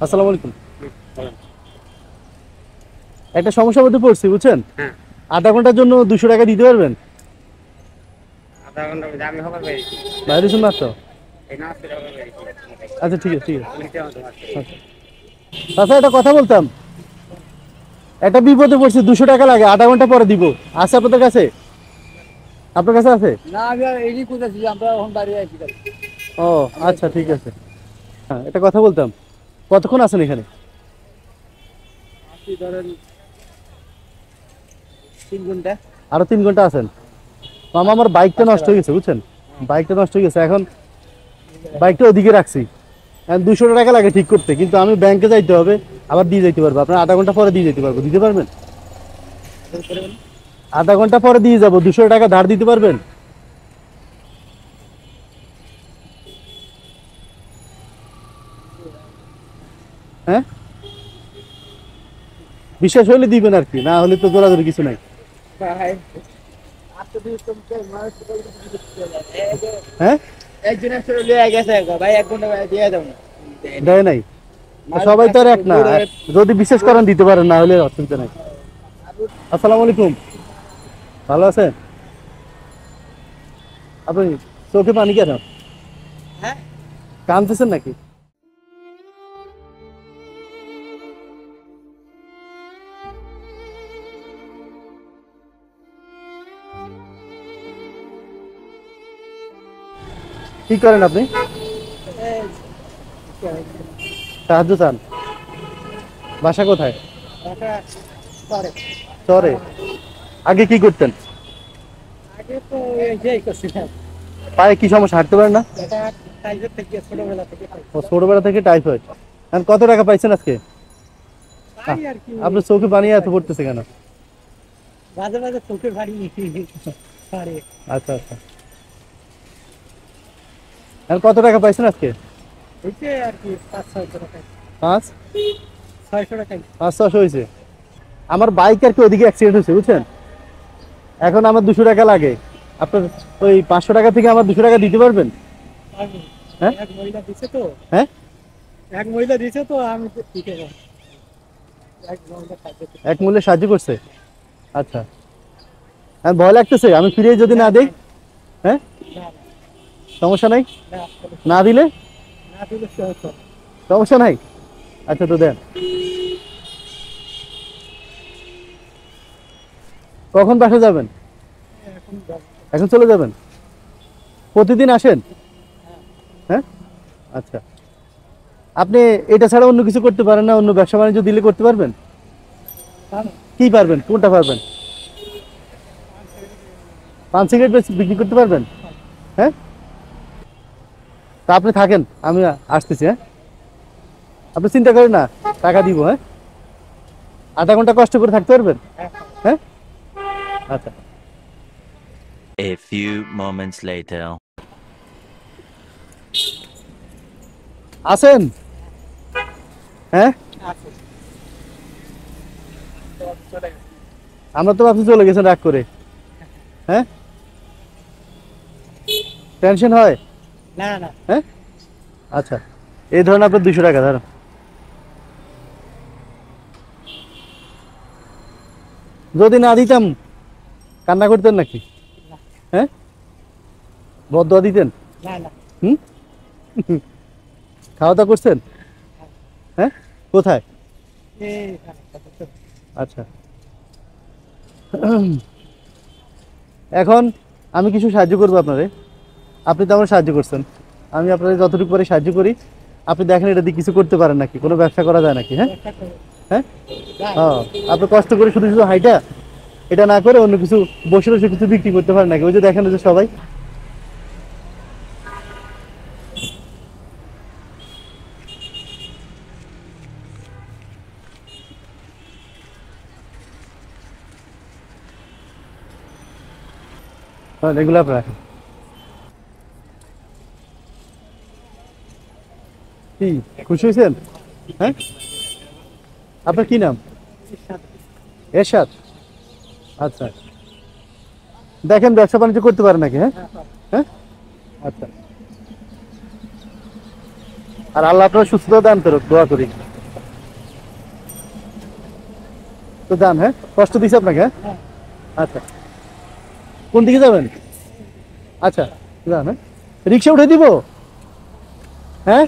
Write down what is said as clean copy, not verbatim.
আসসালামু আলাইকুম। একটা সমস্যার মধ্যে পড়ছি বুঝছেন। হ্যাঁ, আধা ঘন্টার জন্য 200 টাকা দিতে পারবেন? আধা ঘন্টা মধ্যে আমি হবার পেরেছি। বাইরে শুন মাত্র। এই নামাজ পড়ে হবার পেরেছি। আচ্ছা ঠিক আছে ঠিক আছে। পুলিশে আমাকে মারছে। আচ্ছা আচ্ছা, একটা কথা বলতাম। একটা বিপদে পড়ছি, 200 টাকা লাগে, আধা ঘন্টা পরে দিব। আছে আপনাদের কাছে? আপনার কাছে আছে? না আমি এই কোথাছি আমরা এখন বাড়ি আছি। ও আচ্ছা ঠিক আছে। হ্যাঁ, একটা কথা বলতাম। কতক্ষণ আছেন এখানে? আপনি ধরেন 3 ঘন্টা। আরো 3 ঘন্টা আছেন? মামা, আমার বাইকটা নষ্ট হয়ে গেছে বুঝছেন। বাইকটা নষ্ট হয়ে গেছে, এখন বাইকটা ওদিকে রাখছি। 200 টাকা লাগে ঠিক করতে, কিন্তু আমি ব্যাংকে যাইতে হবে, আবার দিয়ে যেতে পারবো। আপনার আধা ঘন্টা পরে দিয়ে যেতে পারবো, দিতে পারবেন? আধা ঘন্টা পরে দিয়ে যাবো, 200 টাকা ধার দিতে পারবেন? হ্যাঁ, বিশ্বাস হলে দিবেন আর কি, না হলে তো দৌড়াদৌড়ি কিছু নাই। ভাই আপনি তো তুমি মানুষ হ্যাঁ, একজন আসলে লিয়ে গেছে ভাই 1 ঘন্টা দিয়ে দাও না। দেয় নাই। সবাই তো আর এক না, যদি বিশ্বাস করেন দিতে পারেন, না হলে অসুবিধা নাই। আসসালামু আলাইকুম, ভালো আছেন? আপনি চোখে পানি কেন? হ্যাঁ কাঁদতেছেন নাকি? কি করেন আপনি? সাহায্য চান? বাসা কোথায়? পরে চরে? আগে কি করতেন? আগে তো এই করছিলাম। পায়ে কি সমস্যা, হাঁটতে পারেন না? এটা টাইগার থেকে ছোটবেলা থেকে ও, ছোটবেলা থেকে টাইফয়েড। এখন কত টাকা পাইছেন আজকে? তাই আর কি আপনার চোখে পানি এত পড়তেছে কেন? মাঝে মাঝে চোখের ভারী পারে। আচ্ছা আচ্ছা, এখন কত টাকা পাইছেন আজকে? হইছে আর কি 500-600 টাকা। 600 টাকা। 500 হয়েছে। আমার বাইক আর কি ওদিকে অ্যাক্সিডেন্ট হয়েছে বুঝছেন। এখন আমার 200 টাকা লাগে। আপনার ওই 500 টাকা থেকে আমার 200 টাকা দিতে পারবেন? হ্যাঁ এক মহিলা দিছে তো, হ্যাঁ, এক মহিলা দিছে তো আমি ঠিক আছে এক মহিলা খাদ্য এক মূল্যে সাহায্য করছে। আচ্ছা, আমি ভয় লাগতেছে, আমি ফিরে যদি না দেই। হ্যাঁ, না সমস্যা নাই, না না দিলে না দিলে সমস্যা। সমস্যা নাই। আচ্ছা তো দেন। কখন বাসা যাবেন? এখন যাব। এখন চলে যাবেন? প্রতিদিন আসেন? হ্যাঁ, আচ্ছা। আপনি এটা ছাড়া অন্য কিছু করতে পারেন না? অন্য ব্যবসা বাণিজ্য দিলে করতে পারবেন? কি পারবেন, কোনটা পারবেন? পান সিগারেট বিক্রি করতে পারবেন? হ্যাঁ, তা আপনি থাকেন, আমি আসতেছি। হ্যাঁ, আপনি চিন্তা করেন না, টাকা দিব। হ্যাঁ, আধা ঘন্টা কষ্ট করে থাকতে পারবেন? হ্যাঁ, আচ্ছা। A few moments later. আছেন? হ্যাঁ, আছে তো চলে গেছে। আমরা তো আপনি চলে গেছেন রাগ করে। হ্যাঁ, টেনশন হয়? না না হ্যাঁ, আচ্ছা, এই ধরেন আপনার 200 টাকা ধরেন। যদি না দিতাম কান্না করতেন নাকি? হ্যাঁ, বদদোয়া দিতেন? না না হুম, খাওয়া দাওয়া করছেন? হ্যাঁ, কোথায়? এই আচ্ছা, এখন আমি কিছু সাহায্য করবো আপনারে। আপনি তো আমার সাহায্য করছেন, আমি আপনাদের যতটুকু পারি সাহায্য করি। আপনি দেখেন এটা দিয়ে কিছু করতে পারেন নাকি, কোনো ব্যবসা করা যায় নাকি? হ্যাঁ হ্যাঁ, হ্যাঁ, আপনি কষ্ট করে শুধু শুধু হাইটা এটা না করে অন্য কিছু বসে বসে কিছু বিক্রি করতে পারেন নাকি? ওই যে দেখেন, ওই যে সবাই। হ্যাঁ, এগুলো আপনার রাখেন। কি খুশি হয়েছেন? হ্যাঁ, আপনার কি নাম? এরশাদ। আচ্ছা, দেখেন ব্যবসা বাণিজ্য করতে পারেন নাকি? হ্যাঁ হ্যাঁ, আচ্ছা। আর আল্লাহ আপনার সুস্থতা দান করুক, দোয়া করি। তো যান, হ্যাঁ, কষ্ট দিছে আপনাকে, হ্যাঁ? হ্যাঁ। আচ্ছা, কোন দিকে যাবেন? আচ্ছা যান, হ্যাঁ, রিক্সা উঠে দিব, হ্যাঁ।